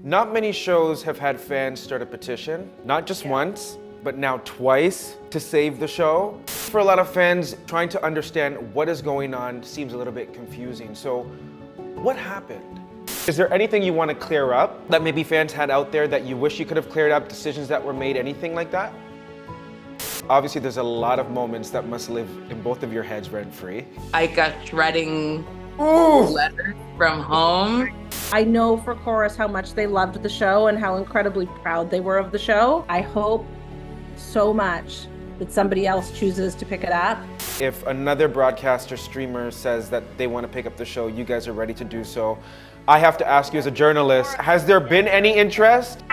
Not many shows have had fans start a petition, not just once, but now twice to save the show. For a lot of fans, trying to understand what is going on seems a little bit confusing. So what happened? Is there anything you want to clear up that maybe fans had out there that you wish you could have cleared up, decisions that were made, anything like that? Obviously, there's a lot of moments that must live in both of your heads rent-free. I got shredding letters from home. I know for Corus how much they loved the show and how incredibly proud they were of the show. I hope so much that somebody else chooses to pick it up. If another broadcaster streamer says that they want to pick up the show, you guys are ready to do so. I have to ask you as a journalist, has there been any interest?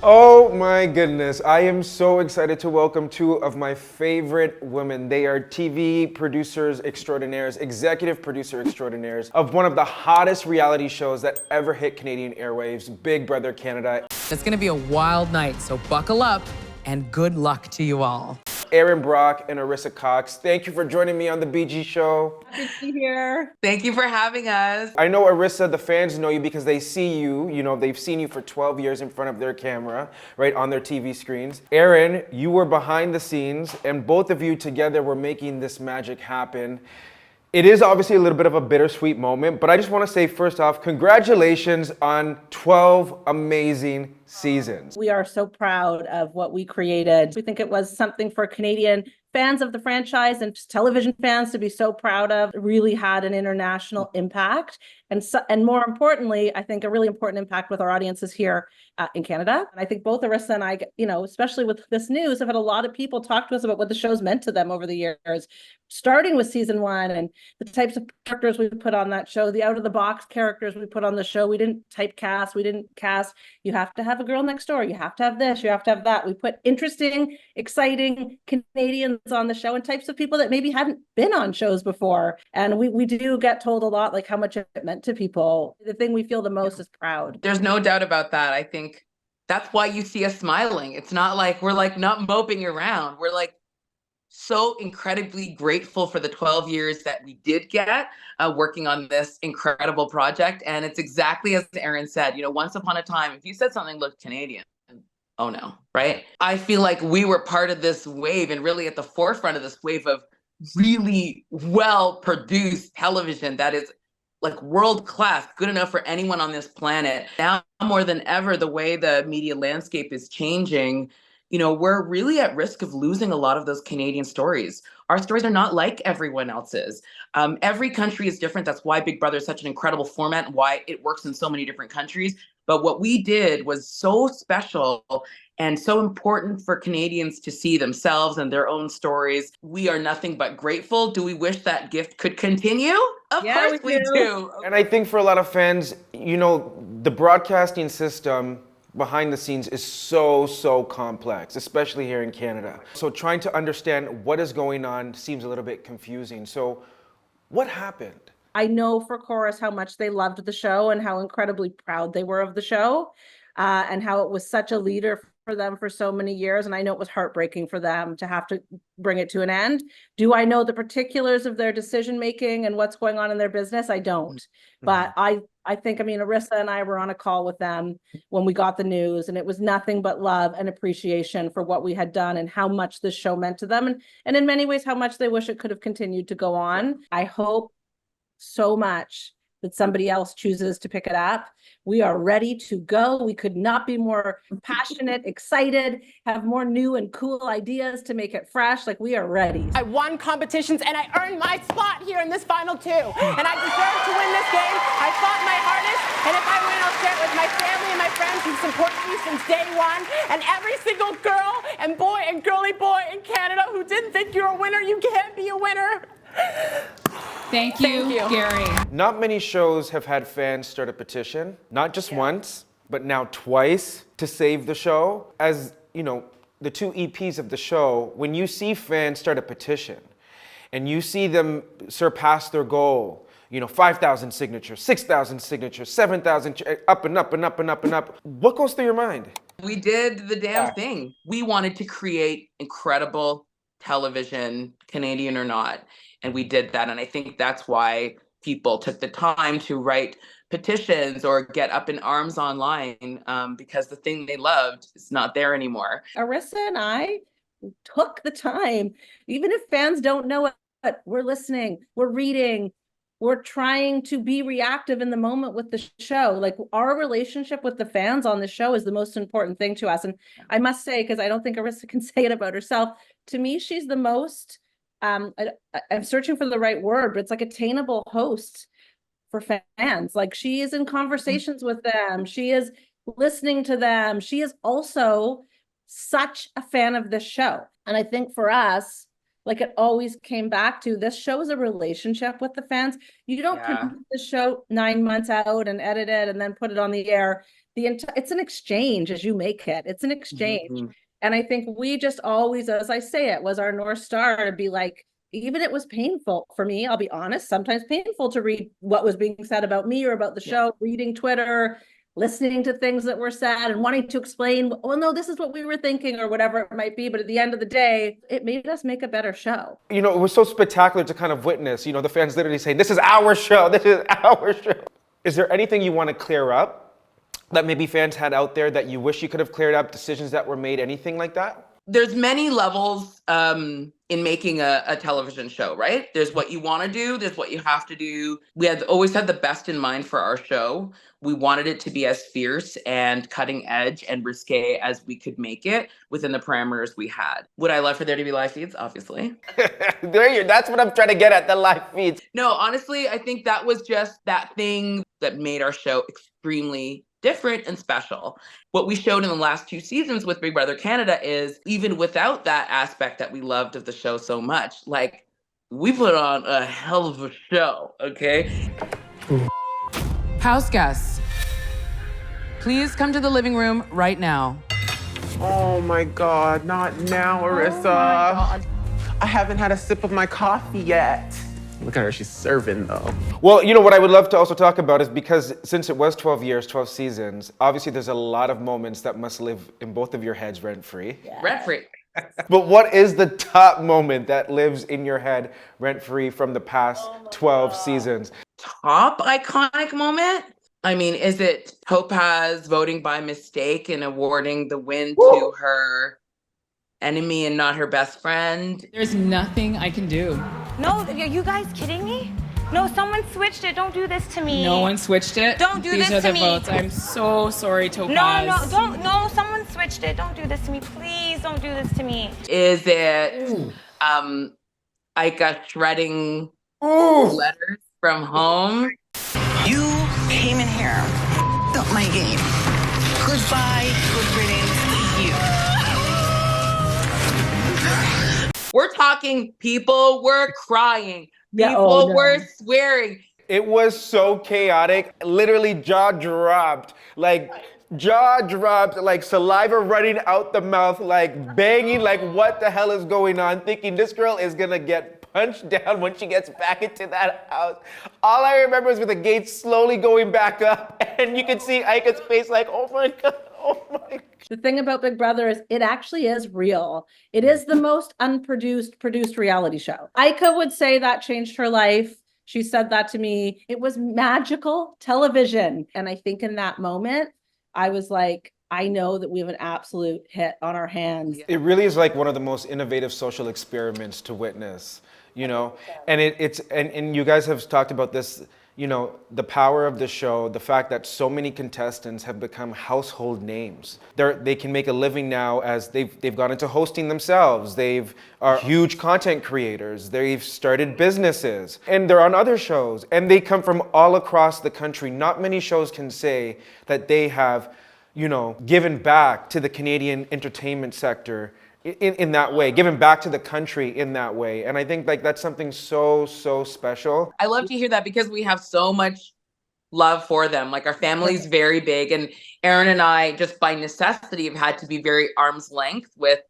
Oh my goodness, I am so excited to welcome two of my favorite women. They are TV producers extraordinaires, executive producer extraordinaires of one of the hottest reality shows that ever hit Canadian airwaves, Big Brother Canada. It's gonna be a wild night, so buckle up and good luck to you all. Erin Brock and Arisa Cox, thank you for joining me on the BG Show. Happy to be here. Thank you for having us. I know, Arisa, the fans know you because they see you. You know, they've seen you for 12 years in front of their camera, right, on their TV screens. Erin, you were behind the scenes, and both of you together were making this magic happen. It is obviously a little bit of a bittersweet moment, but I just want to say first off, congratulations on 12 amazing seasons. We are so proud of what we created. We think it was something for Canadian fans of the franchise and just television fans to be so proud of. It really had an international impact. And more importantly, I think a really important impact with our audiences here in Canada. And I think both Arisa and I, you know, especially with this news, have had a lot of people talk to us about what the show's meant to them over the years, starting with season 1 and the types of characters we put on that show, the out-of-the-box characters we put on the show. We didn't typecast, we didn't cast, you have to have a girl next door, you have to have this, you have to have that. We put interesting, exciting Canadians on the show and types of people that maybe hadn't been on shows before. And we do get told a lot, like how much it meant to people. The thing we feel the most is proud. There's no doubt about that. I think that's why you see us smiling. It's not like we're like not moping around. We're like so incredibly grateful for the 12 years that we did get working on this incredible project. And it's exactly as Erin said, you know, once upon a time, if you said something looked Canadian, oh no, right? I feel like we were part of this wave and really at the forefront of this wave of really well-produced television that is like world-class, good enough for anyone on this planet. Now more than ever, the way the media landscape is changing, you know, we're really at risk of losing a lot of those Canadian stories. Our stories are not like everyone else's. Every country is different. That's why Big Brother is such an incredible format and why it works in so many different countries. But what we did was so special and so important for Canadians to see themselves and their own stories. We are nothing but grateful. Do we wish that gift could continue? Of course we do. And I think for a lot of fans, you know, the broadcasting system behind the scenes is so complex, especially here in Canada. So trying to understand what is going on seems a little bit confusing. So what happened? I know for Corus how much they loved the show and how incredibly proud they were of the show, and how it was such a leader for them for so many years. And I know it was heartbreaking for them to have to bring it to an end. Do I know the particulars of their decision making and what's going on in their business? I don't. But I think, I mean, Arisa and I were on a call with them when we got the news, and it was nothing but love and appreciation for what we had done and how much this show meant to them. And in many ways, how much they wish it could have continued to go on. I hope so much that somebody else chooses to pick it up. We are ready to go. We could not be more passionate, excited, have more new and cool ideas to make it fresh. Like, we are ready. I won competitions and I earned my spot here in this final 2. And I deserve to win this game. I fought my hardest. And if I win, I'll share it with my family and my friends who supported me since day 1. And every single girl and boy and girly boy in Canada who didn't think you're a winner, you can't be a winner. Thank you, Gary. Not many shows have had fans start a petition, not just once, but now twice to save the show. As you know, the 2 EPs of the show, when you see fans start a petition and you see them surpass their goal, you know, 5,000 signatures, 6,000 signatures, 7,000, up and up and up and up and up, what goes through your mind? We did the damn thing. We wanted to create incredible television, Canadian or not. And we did that. And I think that's why people took the time to write petitions or get up in arms online because the thing they loved is not there anymore. Arisa and I took the time, even if fans don't know it, we're listening, we're reading, we're trying to be reactive in the moment with the show. Like, our relationship with the fans on the show is the most important thing to us. And I must say, because I don't think Arisa can say it about herself, to me, she's the most, I'm searching for the right word, but it's like attainable host for fans. Like, she is in conversations with them. She is listening to them. She is also such a fan of this show. And I think for us, like, it always came back to, this show is a relationship with the fans. You don't produce the show 9 months out and edit it and then put it on the air. It's an exchange as you make it. It's an exchange. Mm-hmm. And I think we just always, as I say, it was our North Star to be like, even it was painful for me, I'll be honest, sometimes painful to read what was being said about me or about the show, reading Twitter, listening to things that were said and wanting to explain, well, no, this is what we were thinking or whatever it might be. But at the end of the day, it made us make a better show. You know, it was so spectacular to kind of witness, you know, the fans literally saying, this is our show, this is our show. Is there anything you want to clear up that maybe fans had out there that you wish you could have cleared up, decisions that were made, anything like that? There's many levels in making a television show, right? There's what you want to do. There's what you have to do. We had always had the best in mind for our show. We wanted it to be as fierce and cutting edge and risque as we could make it within the parameters we had. Would I love for there to be live feeds? Obviously. That's what I'm trying to get at, the live feeds. No, honestly, I think that was just that thing that made our show extremely different and special. What we showed in the last 2 seasons with Big Brother Canada is, even without that aspect that we loved of the show so much, like, we put on a hell of a show, okay? House guests, please come to the living room right now. Oh my God, not now, Arisa. Oh my God. I haven't had a sip of my coffee yet. Look at her, she's serving though. Well, you know what I would love to also talk about is, because since it was 12 years, 12 seasons, obviously there's a lot of moments that must live in both of your heads rent-free. Yeah. Rent-free. But what is the top moment that lives in your head rent-free from the past 12 seasons? Top iconic moment? I mean, is it Topaz voting by mistake and awarding the win to her enemy and not her best friend? There's nothing I can do. No, are you guys kidding me? No, someone switched it. Don't do this to me. No one switched it? Don't do this to me. These are the votes. I'm so sorry, Topaz. No, someone switched it. Don't do this to me. Please don't do this to me. Is it Ika shredding letters from home? You came in here, up my game. Goodbye, good riddance to you. We're talking, people were crying. People were swearing. It was so chaotic, literally jaw dropped, like saliva running out the mouth, like banging, like what the hell is going on, thinking this girl is gonna get punched down when she gets back into that house. All I remember is with the gates slowly going back up, and you can see Ika's face like, oh my God, oh my God. The thing about Big Brother is it actually is real. It is the most produced reality show. Ika would say that changed her life. She said that to me. It was magical television. And I think in that moment, I was like, I know that we have an absolute hit on our hands. It really is like one of the most innovative social experiments to witness, you know? And and you guys have talked about this, you know, the power of the show, the fact that so many contestants have become household names. They can make a living now as they've gone into hosting themselves. Are huge content creators. They've started businesses, and they're on other shows, and they come from all across the country. Not many shows can say that they have, you know, given back to the Canadian entertainment sector in that way, giving back to the country in that way. And I think like that's something so special. I love to hear that because we have so much love for them. Like, our family's very big, and Erin and I, just by necessity, have had to be very arm's length with,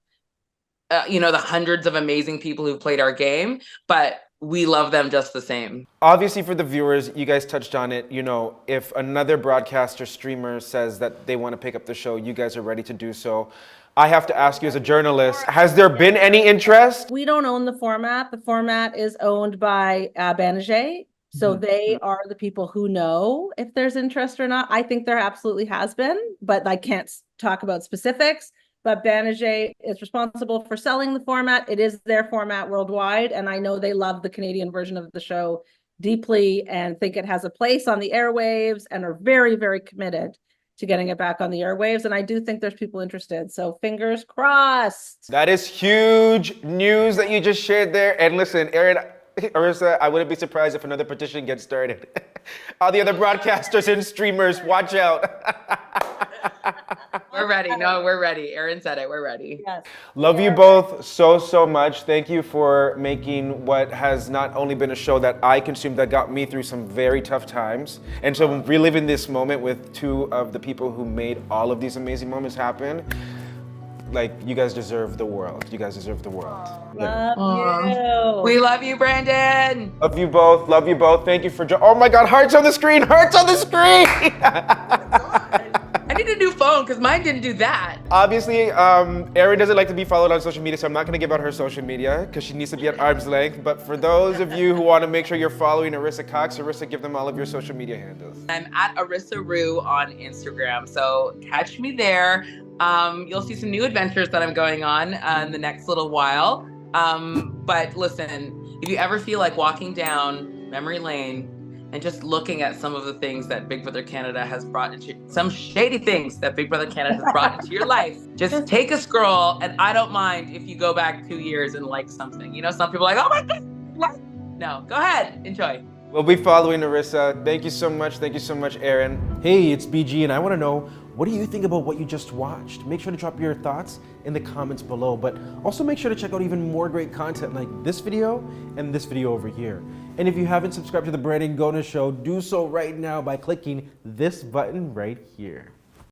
you know, the hundreds of amazing people who've played our game, but we love them just the same. Obviously, for the viewers, you guys touched on it, you know, if another broadcaster streamer says that they want to pick up the show, you guys are ready to do so. I have to ask you as a journalist, has there been any interest? We don't own the format. The format is owned by Banijay. So they are the people who know if there's interest or not. I think there absolutely has been, but I can't talk about specifics. But Banijay is responsible for selling the format. It is their format worldwide. And I know they love the Canadian version of the show deeply and think it has a place on the airwaves and are very, very committed to getting it back on the airwaves. And I do think there's people interested. So fingers crossed. That is huge news that you just shared there. And listen, Erin, Arisa, I wouldn't be surprised if another petition gets started. All the other broadcasters and streamers, watch out. We're ready. No, we're ready. Erin said it. We're ready. Yes. Love you both so much. Thank you for making what has not only been a show that I consumed that got me through some very tough times, and so reliving this moment with two of the people who made all of these amazing moments happen. Like, you guys deserve the world. You guys deserve the world. Love you. We love you, Brandon. Love you both. Love you both. Thank you for oh my God, hearts on the screen. Hearts on the screen. I need a new phone because mine didn't do that. Obviously, Erin doesn't like to be followed on social media, so I'm not going to give out her social media because she needs to be at arm's length. But for those of you who want to make sure you're following Arisa Cox, Arisa, give them all of your social media handles. I'm at Arisa Rue on Instagram, so catch me there. You'll see some new adventures that I'm going on in the next little while. But listen, if you ever feel like walking down memory lane and just looking at some of the things that Big Brother Canada has brought into, some shady things that Big Brother Canada has brought into your life, just take a scroll, and I don't mind if you go back 2 years and like something. You know, some people are like, oh my God, what? No, go ahead, enjoy. We'll be following Arisa. Thank you so much. Thank you so much, Erin. Hey, it's BG, and I want to know, what do you think about what you just watched? Make sure to drop your thoughts in the comments below, but also make sure to check out even more great content like this video and this video over here. And if you haven't subscribed to the Brandon Gona Show, do so right now by clicking this button right here.